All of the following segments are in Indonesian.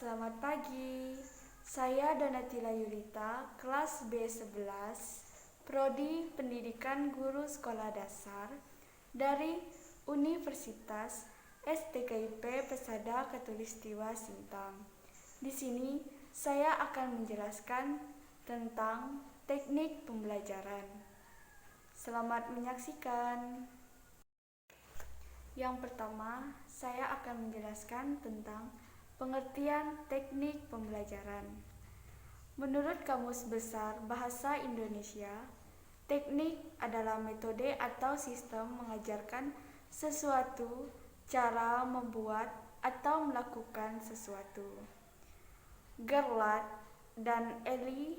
Selamat pagi, saya Donatila Yulita, kelas B11, Prodi Pendidikan Guru Sekolah Dasar dari Universitas STKIP Pesada Khatulistiwa Sintang. Di sini saya akan menjelaskan tentang teknik pembelajaran. Selamat menyaksikan. Yang pertama, saya akan menjelaskan tentang pengertian teknik pembelajaran. Menurut Kamus Besar Bahasa Indonesia, teknik adalah metode atau sistem mengajarkan sesuatu, cara membuat atau melakukan sesuatu. Gerlach dan Eley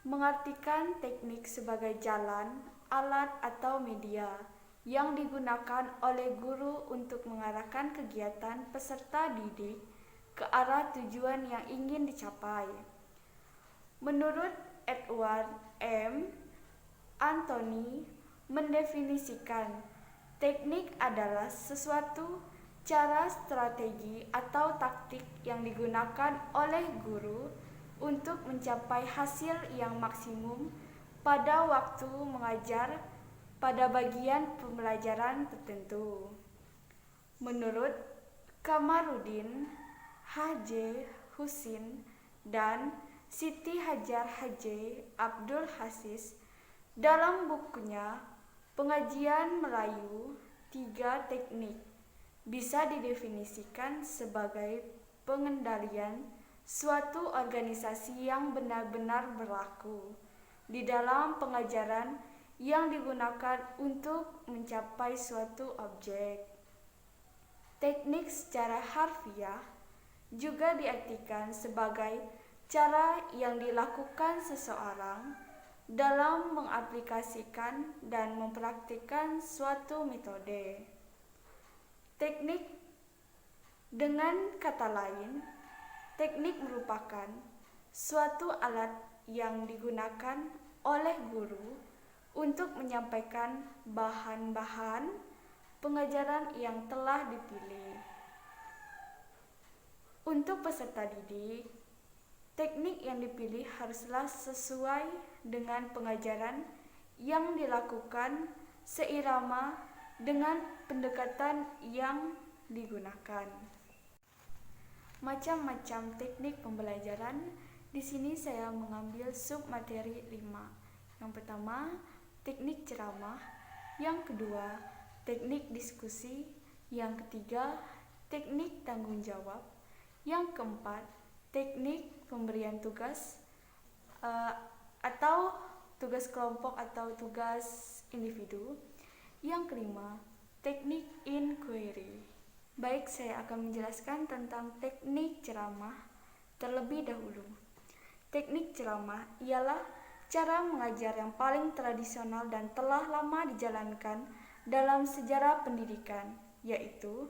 mengartikan teknik sebagai jalan, alat atau media yang digunakan oleh guru untuk mengarahkan kegiatan peserta didik ke arah tujuan yang ingin dicapai. Menurut Edward M. Anthony mendefinisikan teknik adalah sesuatu cara, strategi atau taktik yang digunakan oleh guru untuk mencapai hasil yang maksimum pada waktu mengajar pada bagian pembelajaran tertentu. Menurut Kamarudin H.J. Husin dan Siti Hajar H.J. Abdul Hasis dalam bukunya Pengajian Melayu, 3 teknik bisa didefinisikan sebagai pengendalian suatu organisasi yang benar-benar berlaku di dalam pengajaran yang digunakan untuk mencapai suatu objek. Teknik secara harfiah juga diartikan sebagai cara yang dilakukan seseorang dalam mengaplikasikan dan mempraktikkan suatu metode. Teknik, dengan kata lain, teknik merupakan suatu alat yang digunakan oleh guru untuk menyampaikan bahan-bahan pengajaran yang telah dipilih. Untuk peserta didik, teknik yang dipilih haruslah sesuai dengan pengajaran yang dilakukan seirama dengan pendekatan yang digunakan. Macam-macam teknik pembelajaran. Di sini saya mengambil submateri 5. Yang pertama, teknik ceramah. Yang kedua, teknik diskusi. Yang ketiga, teknik tanggung jawab. Yang keempat, teknik pemberian tugas atau tugas kelompok atau tugas individu. Yang kelima, teknik inquiry. Baik, saya akan menjelaskan tentang teknik ceramah terlebih dahulu. Teknik ceramah ialah cara mengajar yang paling tradisional dan telah lama dijalankan dalam sejarah pendidikan, yaitu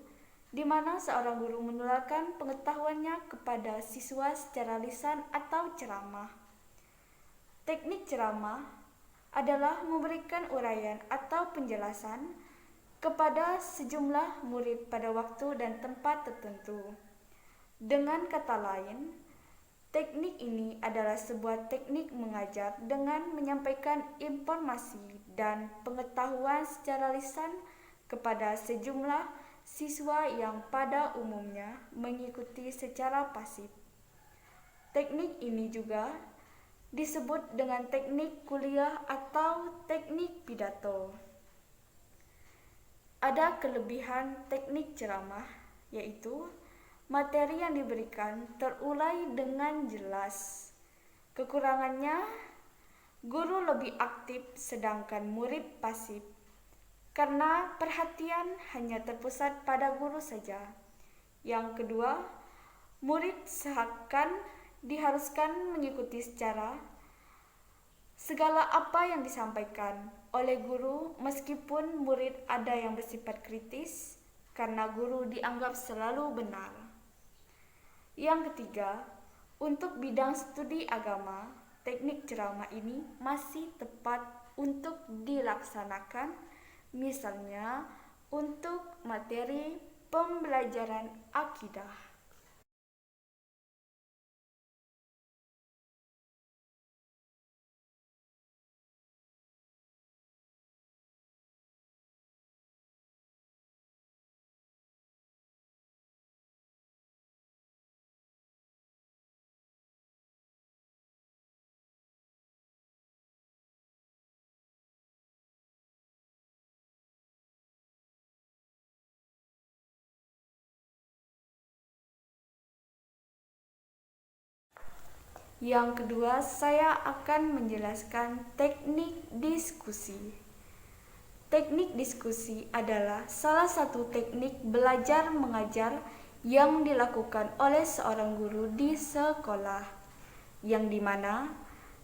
di mana seorang guru menularkan pengetahuannya kepada siswa secara lisan atau ceramah. Teknik ceramah adalah memberikan uraian atau penjelasan kepada sejumlah murid pada waktu dan tempat tertentu. Dengan kata lain, teknik ini adalah sebuah teknik mengajar dengan menyampaikan informasi dan pengetahuan secara lisan kepada sejumlah siswa yang pada umumnya mengikuti secara pasif. Teknik ini juga disebut dengan teknik kuliah atau teknik pidato. Ada kelebihan teknik ceramah, yaitu materi yang diberikan terurai dengan jelas. Kekurangannya, guru lebih aktif sedangkan murid pasif, karena perhatian hanya terpusat pada guru saja. Yang kedua, murid seakan diharuskan mengikuti secara segala apa yang disampaikan oleh guru, meskipun murid ada yang bersifat kritis karena guru dianggap selalu benar. Yang ketiga, untuk bidang studi agama, teknik ceramah ini masih tepat untuk dilaksanakan, misalnya untuk materi pembelajaran akidah. Yang kedua, saya akan menjelaskan teknik diskusi. Teknik diskusi adalah salah satu teknik belajar mengajar yang dilakukan oleh seorang guru di sekolah, yang dimana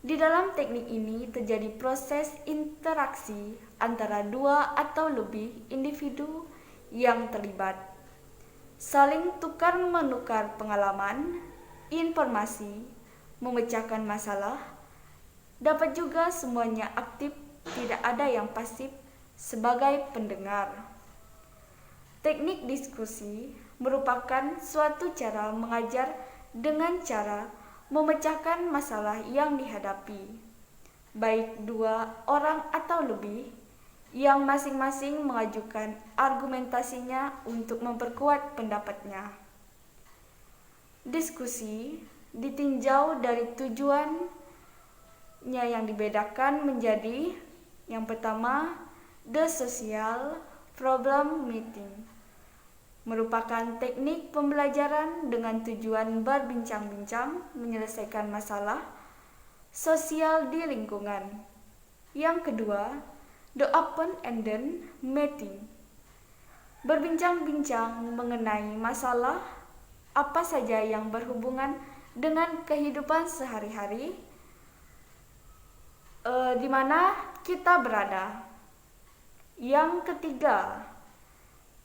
di dalam teknik ini terjadi proses interaksi antara dua atau lebih individu yang terlibat, saling tukar-menukar pengalaman, informasi, memecahkan masalah. Dapat juga semuanya aktif, tidak ada yang pasif sebagai pendengar. Teknik diskusi merupakan suatu cara mengajar dengan cara memecahkan masalah yang dihadapi, baik dua orang atau lebih, yang masing-masing mengajukan argumentasinya untuk memperkuat pendapatnya. Diskusi ditinjau dari tujuannya yang dibedakan menjadi: yang pertama, the social problem meeting, merupakan teknik pembelajaran dengan tujuan berbincang-bincang menyelesaikan masalah sosial di lingkungan. Yang kedua, the open-ended meeting, berbincang-bincang mengenai masalah apa saja yang berhubungan dengan kehidupan sehari-hari di mana kita berada. Yang ketiga,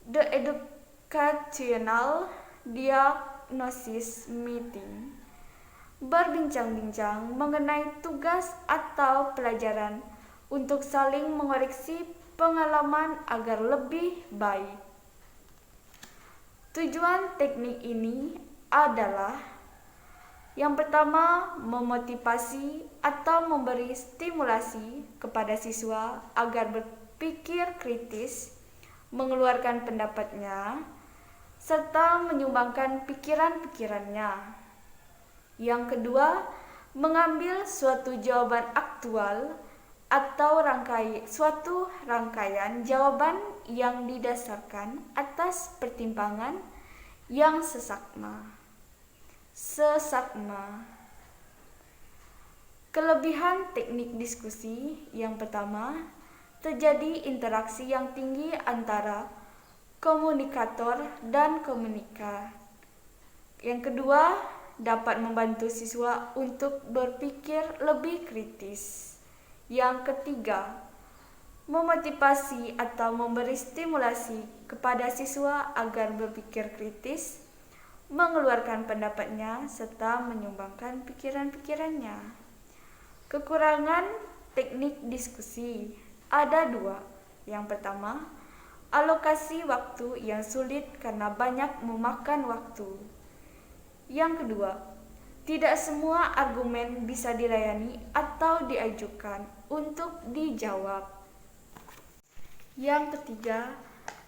the educational diagnosis meeting, berbincang-bincang mengenai tugas atau pelajaran untuk saling mengoreksi pengalaman agar lebih baik. Tujuan teknik ini adalah: yang pertama, memotivasi atau memberi stimulasi kepada siswa agar berpikir kritis, mengeluarkan pendapatnya, serta menyumbangkan pikiran-pikirannya. Yang kedua, mengambil suatu jawaban aktual atau suatu rangkaian jawaban yang didasarkan atas pertimbangan yang sesakma. Kelebihan teknik diskusi: yang pertama, terjadi interaksi yang tinggi antara komunikator dan komunikan. Yang kedua, dapat membantu siswa untuk berpikir lebih kritis. Yang ketiga, memotivasi atau memberi stimulasi kepada siswa agar berpikir kritis, mengeluarkan pendapatnya, serta menyumbangkan pikiran-pikirannya. Kekurangan teknik diskusi ada dua. Yang pertama, alokasi waktu yang sulit karena banyak memakan waktu. Yang kedua, tidak semua argumen bisa dilayani atau diajukan untuk dijawab. Yang ketiga,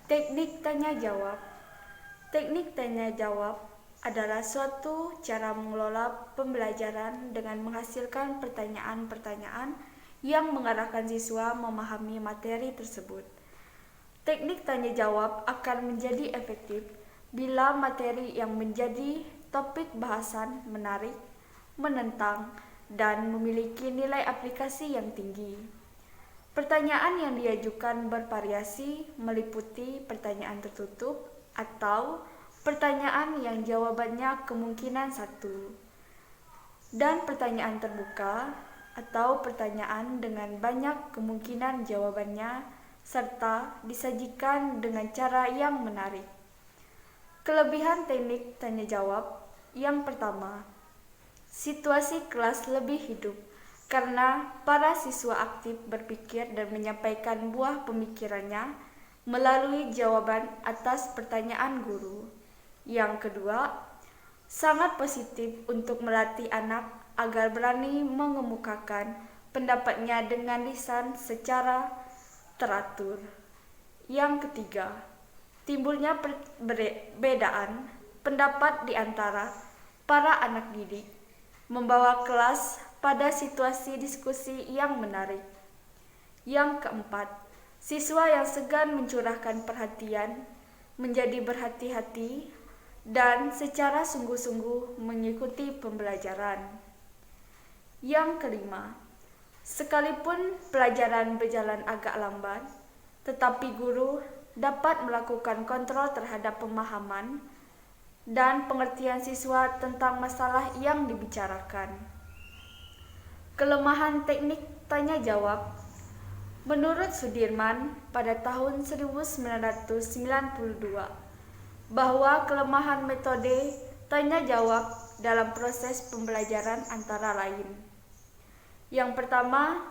teknik tanya-jawab. Teknik tanya-jawab adalah suatu cara mengelola pembelajaran dengan menghasilkan pertanyaan-pertanyaan yang mengarahkan siswa memahami materi tersebut. Teknik tanya-jawab akan menjadi efektif bila materi yang menjadi topik bahasan menarik, menentang, dan memiliki nilai aplikasi yang tinggi. Pertanyaan yang diajukan bervariasi, meliputi pertanyaan tertutup atau pertanyaan yang jawabannya kemungkinan satu, dan pertanyaan terbuka atau pertanyaan dengan banyak kemungkinan jawabannya, serta disajikan dengan cara yang menarik. Kelebihan teknik tanya-jawab: yang pertama, situasi kelas lebih hidup karena para siswa aktif berpikir dan menyampaikan buah pemikirannya melalui jawaban atas pertanyaan guru. Yang kedua, sangat positif untuk melatih anak agar berani mengemukakan pendapatnya dengan lisan secara teratur. Yang ketiga, timbulnya perbedaan pendapat di antara para anak didik, membawa kelas pada situasi diskusi yang menarik. Yang keempat, siswa yang segan mencurahkan perhatian menjadi berhati-hati dan secara sungguh-sungguh mengikuti pembelajaran. Yang kelima, sekalipun pelajaran berjalan agak lambat, tetapi guru dapat melakukan kontrol terhadap pemahaman dan pengertian siswa tentang masalah yang dibicarakan. Kelemahan teknik tanya jawab. Menurut Sudirman pada tahun 1992, bahwa kelemahan metode tanya jawab dalam proses pembelajaran antara lain. Yang pertama,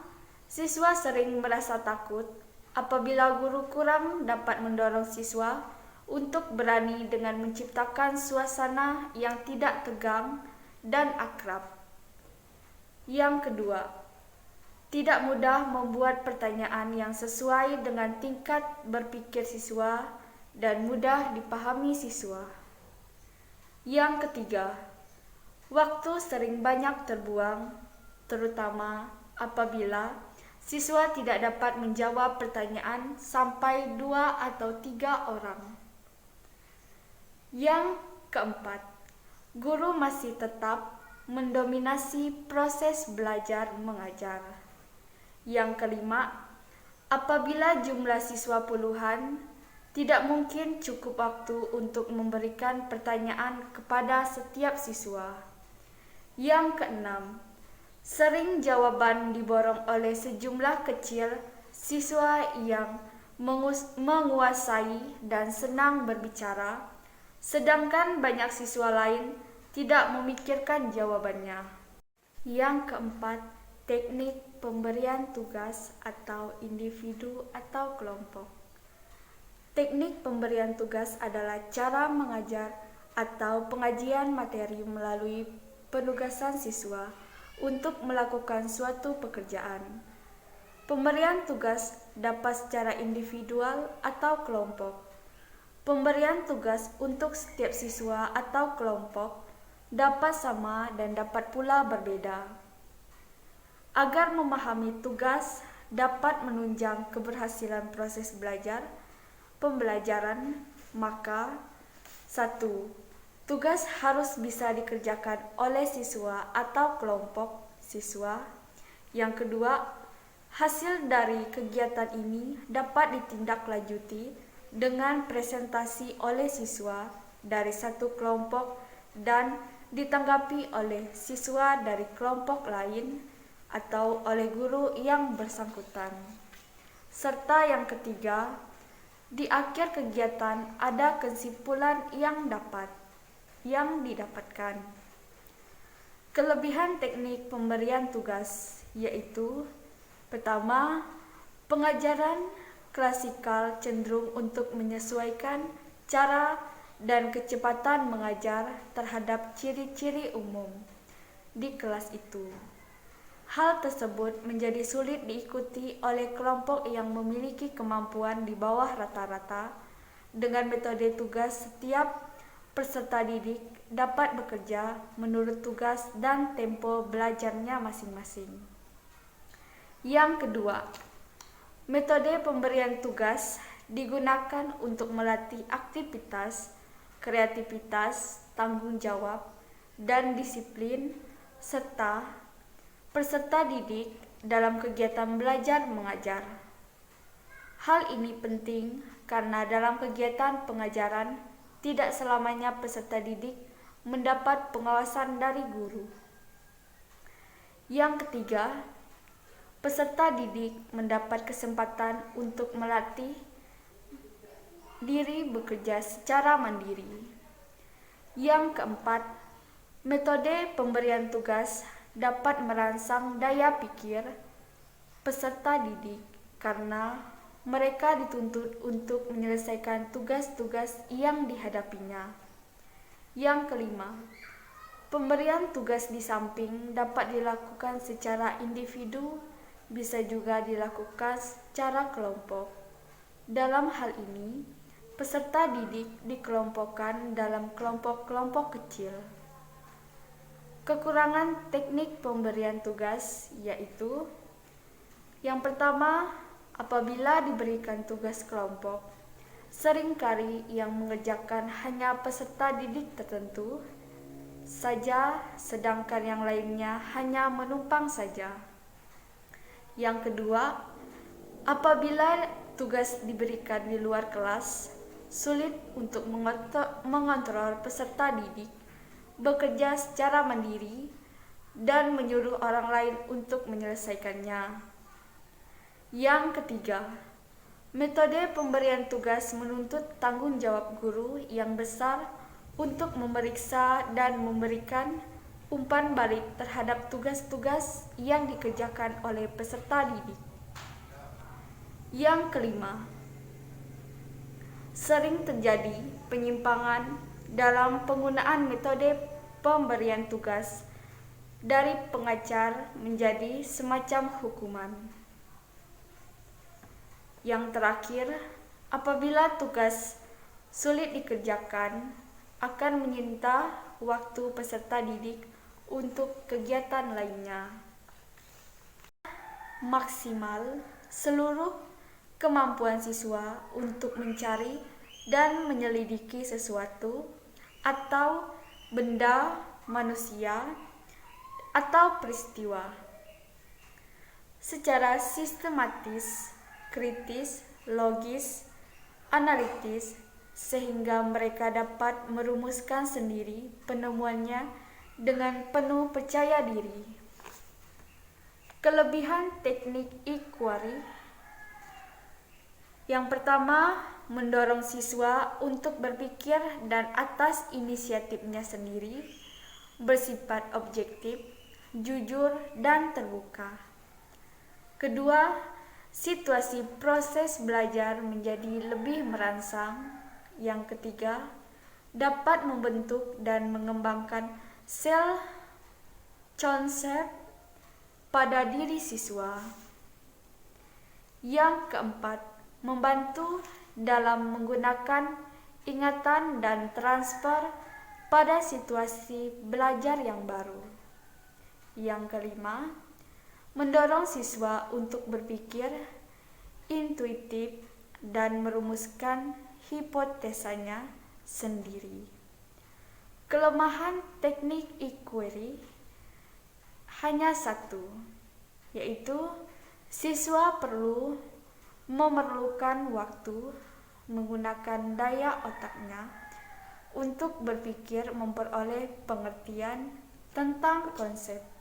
siswa sering merasa takut apabila guru kurang dapat mendorong siswa untuk berani dengan menciptakan suasana yang tidak tegang dan akrab. Yang kedua, tidak mudah membuat pertanyaan yang sesuai dengan tingkat berpikir siswa dan mudah dipahami siswa. Yang ketiga, waktu sering banyak terbuang, terutama apabila siswa tidak dapat menjawab pertanyaan sampai 2 atau 3 orang. Yang keempat, guru masih tetap mendominasi proses belajar mengajar. Yang kelima, apabila jumlah siswa puluhan, tidak mungkin cukup waktu untuk memberikan pertanyaan kepada setiap siswa. Yang keenam, sering jawaban diborong oleh sejumlah kecil siswa yang menguasai dan senang berbicara, sedangkan banyak siswa lain tidak memikirkan jawabannya. Yang keempat, teknik pemberian tugas atau individu atau kelompok. Teknik pemberian tugas adalah cara mengajar atau pengajian materi melalui penugasan siswa untuk melakukan suatu pekerjaan. Pemberian tugas dapat secara individual atau kelompok. Pemberian tugas untuk setiap siswa atau kelompok dapat sama dan dapat pula berbeda. Agar memahami tugas dapat menunjang keberhasilan proses pembelajaran, maka 1. Tugas harus bisa dikerjakan oleh siswa atau kelompok siswa. Yang kedua, hasil dari kegiatan ini dapat ditindaklanjuti dengan presentasi oleh siswa dari satu kelompok dan ditanggapi oleh siswa dari kelompok lain atau oleh guru yang bersangkutan. Serta yang ketiga, di akhir kegiatan ada kesimpulan yang didapatkan. Kelebihan teknik pemberian tugas yaitu: pertama, pengajaran klasikal cenderung untuk menyesuaikan cara dan kecepatan mengajar terhadap ciri-ciri umum di kelas itu. Hal tersebut menjadi sulit diikuti oleh kelompok yang memiliki kemampuan di bawah rata-rata. Dengan metode tugas, setiap peserta didik dapat bekerja menurut tugas dan tempo belajarnya masing-masing. Yang kedua, metode pemberian tugas digunakan untuk melatih aktivitas, kreativitas, tanggung jawab, dan disiplin, serta peserta didik dalam kegiatan belajar mengajar. Hal ini penting karena dalam kegiatan pengajaran tidak selamanya peserta didik mendapat pengawasan dari guru. Yang ketiga, peserta didik mendapat kesempatan untuk melatih diri bekerja secara mandiri. Yang keempat, metode pemberian tugas dapat merangsang daya pikir peserta didik karena mereka dituntut untuk menyelesaikan tugas-tugas yang dihadapinya. Yang kelima, pemberian tugas di samping dapat dilakukan secara individu, bisa juga dilakukan secara kelompok. Dalam hal ini, peserta didik dikelompokkan dalam kelompok-kelompok kecil. Kekurangan teknik pemberian tugas yaitu: yang pertama, apabila diberikan tugas kelompok, seringkali yang mengerjakan hanya peserta didik tertentu. saja, sedangkan yang lainnya hanya menumpang saja. Yang kedua, apabila tugas diberikan di luar kelas, sulit untuk mengontrol peserta didik bekerja secara mandiri dan menyuruh orang lain untuk menyelesaikannya. Yang ketiga, metode pemberian tugas menuntut tanggung jawab guru yang besar untuk memeriksa dan memberikan umpan balik terhadap tugas-tugas yang dikerjakan oleh peserta didik. Yang kelima, sering terjadi penyimpangan dalam penggunaan metode pemberian tugas dari pengajar menjadi semacam hukuman. Yang terakhir, apabila tugas sulit dikerjakan, akan menyita waktu peserta didik untuk kegiatan lainnya. Maksimal seluruh kemampuan siswa untuk mencari dan menyelidiki sesuatu atau benda, manusia, atau peristiwa secara sistematis, kritis, logis, analitis, sehingga mereka dapat merumuskan sendiri penemuannya dengan penuh percaya diri. Kelebihan teknik inquiry: yang pertama, mendorong siswa untuk berpikir dan atas inisiatifnya sendiri, bersifat objektif, jujur, dan terbuka. Kedua, situasi proses belajar menjadi lebih merangsang. Yang ketiga, dapat membentuk dan mengembangkan sel konsep pada diri siswa. Yang keempat, membantu dalam menggunakan ingatan dan transfer pada situasi belajar yang baru. Yang kelima, mendorong siswa untuk berpikir intuitif dan merumuskan hipotesanya sendiri. Kelemahan teknik inquiry hanya satu, yaitu siswa memerlukan waktu menggunakan daya otaknya untuk berpikir memperoleh pengertian tentang konsep.